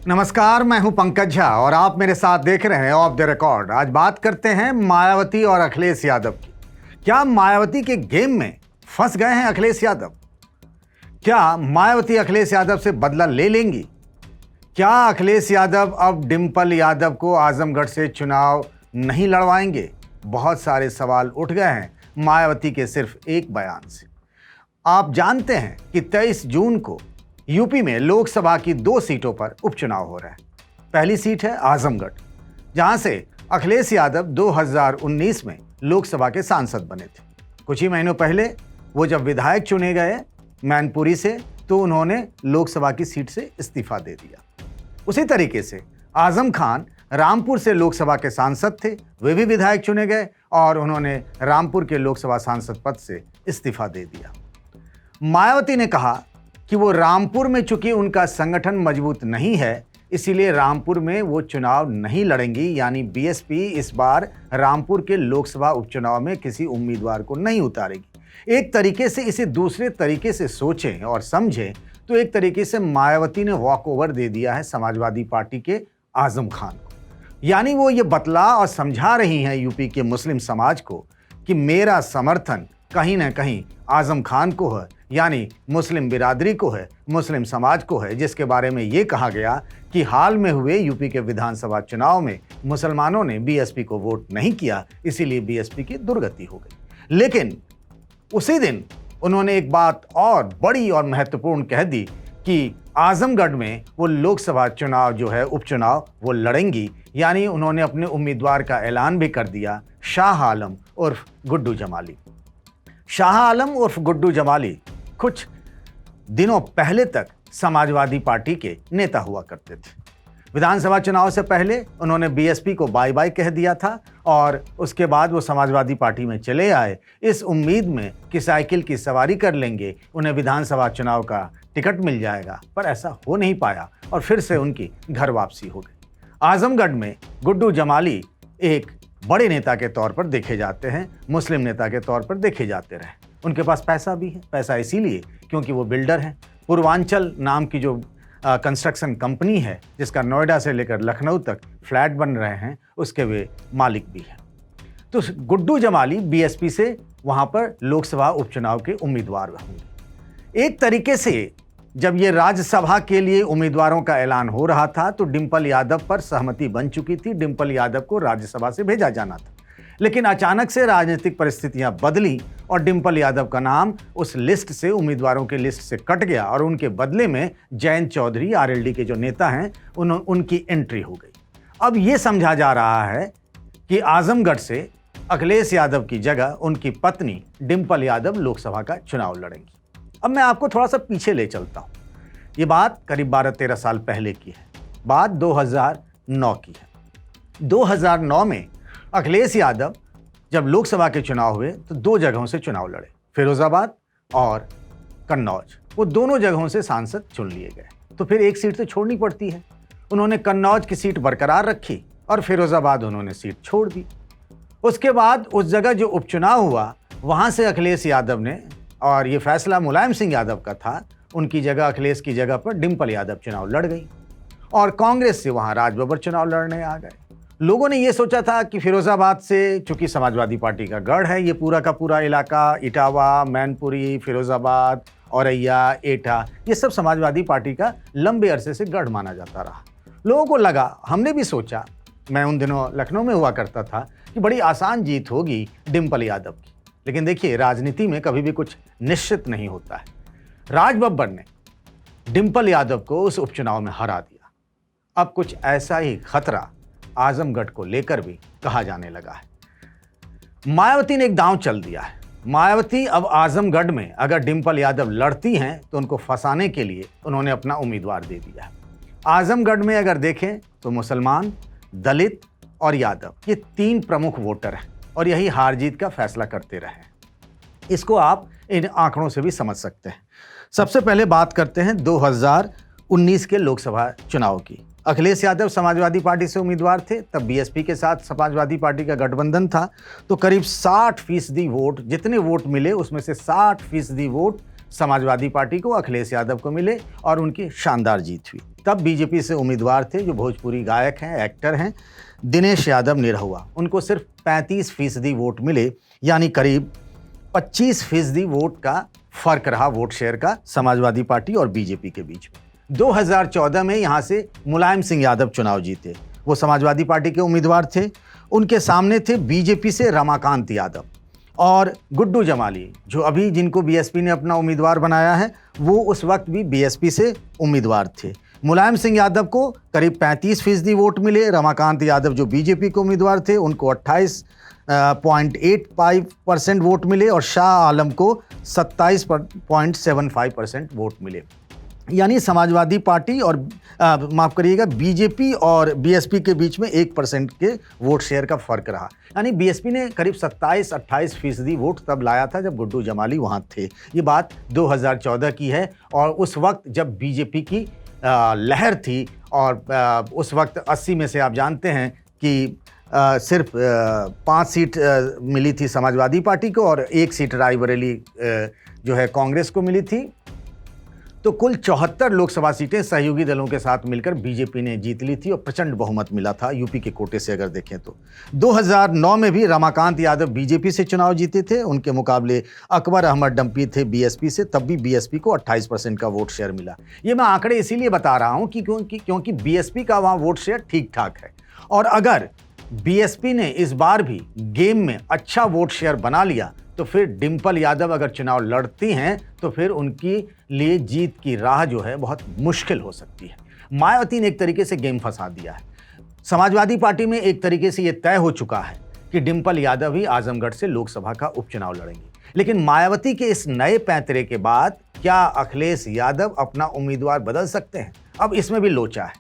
नमस्कार, मैं हूं पंकज झा और आप मेरे साथ देख रहे हैं ऑफ द रिकॉर्ड। आज बात करते हैं मायावती और अखिलेश यादव की। क्या मायावती के गेम में फंस गए हैं अखिलेश यादव? क्या मायावती अखिलेश यादव से बदला ले लेंगी? क्या अखिलेश यादव अब डिंपल यादव को आजमगढ़ से चुनाव नहीं लड़वाएंगे? बहुत सारे सवाल उठ गए हैं मायावती के सिर्फ एक बयान से। आप जानते हैं कि 23 जून को यूपी में लोकसभा की 2 सीटों पर उपचुनाव हो रहा है। पहली सीट है आजमगढ़, जहां से अखिलेश यादव 2019 में लोकसभा के सांसद बने थे। कुछ ही महीनों पहले वो जब विधायक चुने गए मैनपुरी से, तो उन्होंने लोकसभा की सीट से इस्तीफा दे दिया। उसी तरीके से आजम खान रामपुर से लोकसभा के सांसद थे, वे भी विधायक चुने गए और उन्होंने रामपुर के लोकसभा सांसद पद से इस्तीफा दे दिया। मायावती ने कहा कि वो रामपुर में चूंकि उनका संगठन मजबूत नहीं है, इसीलिए रामपुर में वो चुनाव नहीं लड़ेंगी, यानी बीएसपी इस बार रामपुर के लोकसभा उपचुनाव में किसी उम्मीदवार को नहीं उतारेगी। एक तरीके से इसे दूसरे तरीके से सोचें और समझें तो एक तरीके से मायावती ने वॉक ओवर दे दिया है समाजवादी पार्टी के आजम खान को। यानी वो ये बतला और समझा रही हैं यूपी के मुस्लिम समाज को कि मेरा समर्थन कहीं ना कहीं आजम खान को है, यानी मुस्लिम बिरादरी को है, मुस्लिम समाज को है, जिसके बारे में ये कहा गया कि हाल में हुए यूपी के विधानसभा चुनाव में मुसलमानों ने बीएसपी को वोट नहीं किया, इसीलिए बीएसपी की दुर्गति हो गई। लेकिन उसी दिन उन्होंने एक बात और बड़ी और महत्वपूर्ण कह दी कि आजमगढ़ में वो लोकसभा चुनाव जो है उपचुनाव वो लड़ेंगी, यानी उन्होंने अपने उम्मीदवार का ऐलान भी कर दिया, शाह आलम उर्फ गुड्डू जमाली। शाह आलम उर्फ गुड्डू जमाली कुछ दिनों पहले तक समाजवादी पार्टी के नेता हुआ करते थे। विधानसभा चुनाव से पहले उन्होंने बीएसपी को बाय बाय कह दिया था और उसके बाद वो समाजवादी पार्टी में चले आए इस उम्मीद में कि साइकिल की सवारी कर लेंगे, उन्हें विधानसभा चुनाव का टिकट मिल जाएगा, पर ऐसा हो नहीं पाया और फिर से उनकी घर वापसी हो गई। आजमगढ़ में गुड्डू जमाली एक बड़े नेता के तौर पर देखे जाते हैं, मुस्लिम नेता के तौर पर देखे जाते रहे। उनके पास पैसा भी है, पैसा इसीलिए क्योंकि वो बिल्डर हैं। पूर्वांचल नाम की जो कंस्ट्रक्शन कंपनी है, जिसका नोएडा से लेकर लखनऊ तक फ्लैट बन रहे हैं, उसके वे मालिक भी हैं। तो गुड्डू जमाली बीएसपी से वहाँ पर लोकसभा उपचुनाव के उम्मीदवार होंगे। एक तरीके से जब ये राज्यसभा के लिए उम्मीदवारों का ऐलान हो रहा था तो डिंपल यादव पर सहमति बन चुकी थी, डिंपल यादव को राज्यसभा से भेजा जाना था। लेकिन अचानक से राजनीतिक परिस्थितियां बदली और डिंपल यादव का नाम उस लिस्ट से, उम्मीदवारों के लिस्ट से कट गया और उनके बदले में जयंत चौधरी आरएलडी के जो नेता हैं उनकी एंट्री हो गई। अब ये समझा जा रहा है कि आजमगढ़ से अखिलेश यादव की जगह उनकी पत्नी डिंपल यादव लोकसभा का चुनाव लड़ेंगी। अब मैं आपको थोड़ा सा पीछे ले चलता हूँ। ये बात करीब 12-13 साल पहले की है, बात 2009 की है। 2009 में अखिलेश यादव जब लोकसभा के चुनाव हुए तो 2 जगहों से चुनाव लड़े, फिरोजाबाद और कन्नौज। वो दोनों जगहों से सांसद चुन लिए गए, तो फिर एक सीट तो छोड़नी पड़ती है। उन्होंने कन्नौज की सीट बरकरार रखी और फिरोजाबाद उन्होंने सीट छोड़ दी। उसके बाद उस जगह जो उपचुनाव हुआ, वहाँ से अखिलेश यादव ने, और ये फैसला मुलायम सिंह यादव का था, उनकी जगह, अखिलेश की जगह पर डिंपल यादव चुनाव लड़ गई और कांग्रेस से वहाँ राजबब्बर चुनाव लड़ने आ गए। लोगों ने ये सोचा था कि फिरोजाबाद से, चूंकि समाजवादी पार्टी का गढ़ है ये पूरा का पूरा इलाका, इटावा, मैनपुरी, फिरोजाबाद, औरैया, एटा, ये सब समाजवादी पार्टी का लंबे अरसे से गढ़ माना जाता रहा। लोगों को लगा, हमने भी सोचा, मैं उन दिनों लखनऊ में हुआ करता था, कि बड़ी आसान जीत होगी डिंपल यादव की। लेकिन देखिए, राजनीति में कभी भी कुछ निश्चित नहीं होता है। राजबब्बर ने डिंपल यादव को उस उपचुनाव में हरा दिया। अब कुछ ऐसा ही खतरा आजमगढ़ को लेकर भी कहा जाने लगा है। मायावती ने एक दांव चल दिया है। मायावती अब आजमगढ़ में अगर डिंपल यादव लड़ती हैं तो उनको फंसाने के लिए उन्होंने अपना उम्मीदवार दे दिया है। आजमगढ़ में अगर देखें तो मुसलमान, दलित और यादव, ये 3 प्रमुख वोटर हैं और यही हार जीत का फैसला करते रहे। इसको आप इन आंकड़ों से भी समझ सकते हैं। सबसे पहले बात करते हैं 2019 के लोकसभा चुनाव की। अखिलेश यादव समाजवादी पार्टी से उम्मीदवार थे, तब बीएसपी के साथ समाजवादी पार्टी का गठबंधन था, तो करीब 60% वोट, जितने वोट मिले उसमें से 60% वोट समाजवादी पार्टी को अखिलेश यादव को मिले और उनकी शानदार जीत हुई। तब बीजेपी से उम्मीदवार थे जो भोजपुरी गायक हैं, एक्टर हैं, दिनेश यादव निरहुआ। उनको सिर्फ 35% वोट मिले, यानी करीब 25% वोट का फर्क रहा वोट शेयर का समाजवादी पार्टी और बीजेपी के बीच में। 2014 में यहां से मुलायम सिंह यादव चुनाव जीते। वो समाजवादी पार्टी के उम्मीदवार थे। उनके सामने थे बीजेपी से रमाकांत यादव और गुड्डू जमाली, जो अभी जिनको बीएसपी ने अपना उम्मीदवार बनाया है, वो उस वक्त भी बीएसपी से उम्मीदवार थे। मुलायम सिंह यादव को करीब 35% वोट मिले। रमाकांत यादव जो बीजेपी के उम्मीदवार थे, उनको 28.85% वोट मिले और शाह आलम को 27.75% वोट मिले। यानी समाजवादी पार्टी और माफ़ करिएगा बीजेपी और बीएसपी के बीच में 1% के वोट शेयर का फर्क रहा। यानी बीएसपी ने करीब 27-28% वोट तब लाया था जब गुड्डू जमाली वहाँ थे। ये बात 2014 की है और उस वक्त जब बीजेपी की लहर थी और उस वक्त 80 में से आप जानते हैं कि सिर्फ 5 सीट मिली थी समाजवादी पार्टी को और 1 सीट रायबरेली जो है कांग्रेस को मिली थी। तो कुल 74 लोकसभा सीटें सहयोगी दलों के साथ मिलकर बीजेपी ने जीत ली थी और प्रचंड बहुमत मिला था यूपी के कोटे से अगर देखें तो। 2009 में भी रमाकांत यादव बीजेपी से चुनाव जीते थे। उनके मुकाबले अकबर अहमद डंपी थे बीएसपी से। तब भी बीएसपी को 28% का वोट शेयर मिला। ये मैं आंकड़े इसीलिए बता रहा हूँ कि क्योंकि बीएसपी का वहाँ वोट शेयर ठीक ठाक है और अगर बीएसपी ने इस बार भी गेम में अच्छा वोट शेयर बना लिया तो फिर डिंपल यादव अगर चुनाव लड़ती हैं तो फिर उनकी लिए जीत की राह जो है बहुत मुश्किल हो सकती है। मायावती ने एक तरीके से गेम फंसा दिया है। समाजवादी पार्टी में एक तरीके से ये तय हो चुका है कि डिंपल यादव ही आजमगढ़ से लोकसभा का उपचुनाव लड़ेंगी। लेकिन मायावती के इस नए पैंतरे के बाद क्या अखिलेश यादव अपना उम्मीदवार बदल सकते हैं? अब इसमें भी लोचा है,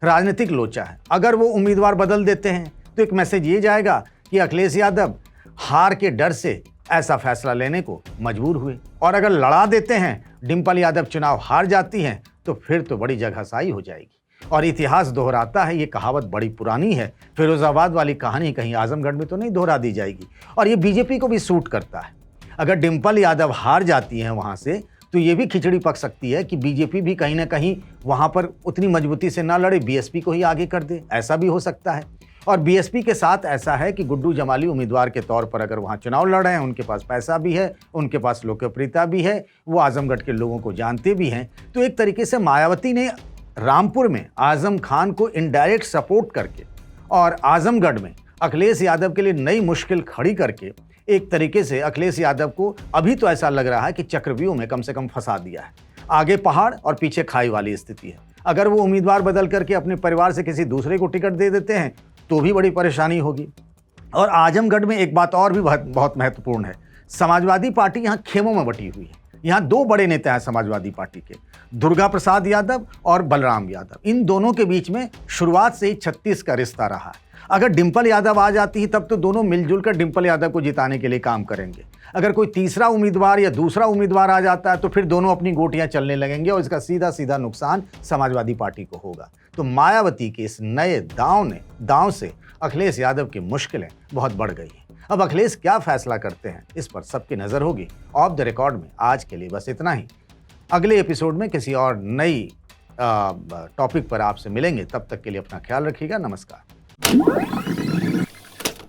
राजनीतिक लोचा है। अगर वो उम्मीदवार बदल देते हैं तो एक मैसेज ये जाएगा कि अखिलेश यादव हार के डर से ऐसा फैसला लेने को मजबूर हुए, और अगर लड़ा देते हैं, डिंपल यादव चुनाव हार जाती हैं, तो फिर तो बड़ी जगहसाई हो जाएगी। और इतिहास दोहराता है, ये कहावत बड़ी पुरानी है, फिरोजाबाद वाली कहानी कहीं आजमगढ़ में तो नहीं दोहरा दी जाएगी। और ये बीजेपी को भी सूट करता है। अगर डिंपल यादव हार जाती हैं वहाँ से तो ये भी खिचड़ी पक सकती है कि बीजेपी भी कहीं ना कहीं वहाँ पर उतनी मजबूती से ना लड़े, बीएसपी को ही आगे कर दे, ऐसा भी हो सकता है। और बीएसपी के साथ ऐसा है कि गुड्डू जमाली उम्मीदवार के तौर पर अगर वहाँ चुनाव लड़ रहे हैं, उनके पास पैसा भी है, उनके पास लोकप्रियता भी है, वो आजमगढ़ के लोगों को जानते भी हैं। तो एक तरीके से मायावती ने रामपुर में आजम खान को इनडायरेक्ट सपोर्ट करके और आजमगढ़ में अखिलेश यादव के लिए नई मुश्किल खड़ी करके एक तरीके से अखिलेश यादव को अभी तो ऐसा लग रहा है कि चक्रव्यूह में कम से कम फंसा दिया है। आगे पहाड़ और पीछे खाई वाली स्थिति है। अगर वो उम्मीदवार बदल करके अपने परिवार से किसी दूसरे को टिकट दे देते हैं तो भी बड़ी परेशानी होगी। और आजमगढ़ में एक बात और भी बहुत महत्वपूर्ण है, समाजवादी पार्टी यहाँ खेमों में बटी हुई है। यहाँ 2 बड़े नेता हैं समाजवादी पार्टी के, दुर्गा प्रसाद यादव और बलराम यादव। इन दोनों के बीच में शुरुआत से ही 36 का रिश्ता रहा है। अगर डिंपल यादव आ जाती है तब तो दोनों मिलजुल कर डिंपल यादव को जिताने के लिए काम करेंगे। अगर कोई तीसरा उम्मीदवार या दूसरा उम्मीदवार आ जाता है तो फिर दोनों अपनी गोटियां चलने लगेंगे और इसका सीधा सीधा नुकसान समाजवादी पार्टी को होगा। तो मायावती के इस नए दांव से अखिलेश यादव की मुश्किलें बहुत बढ़ गई हैं। अब अखिलेश क्या फैसला करते हैं, इस पर सबकी नजर होगी। ऑफ द रिकॉर्ड में आज के लिए बस इतना ही। अगले एपिसोड में किसी और नई टॉपिक पर आपसे मिलेंगे। तब तक के लिए अपना ख्याल रखिएगा। नमस्कार।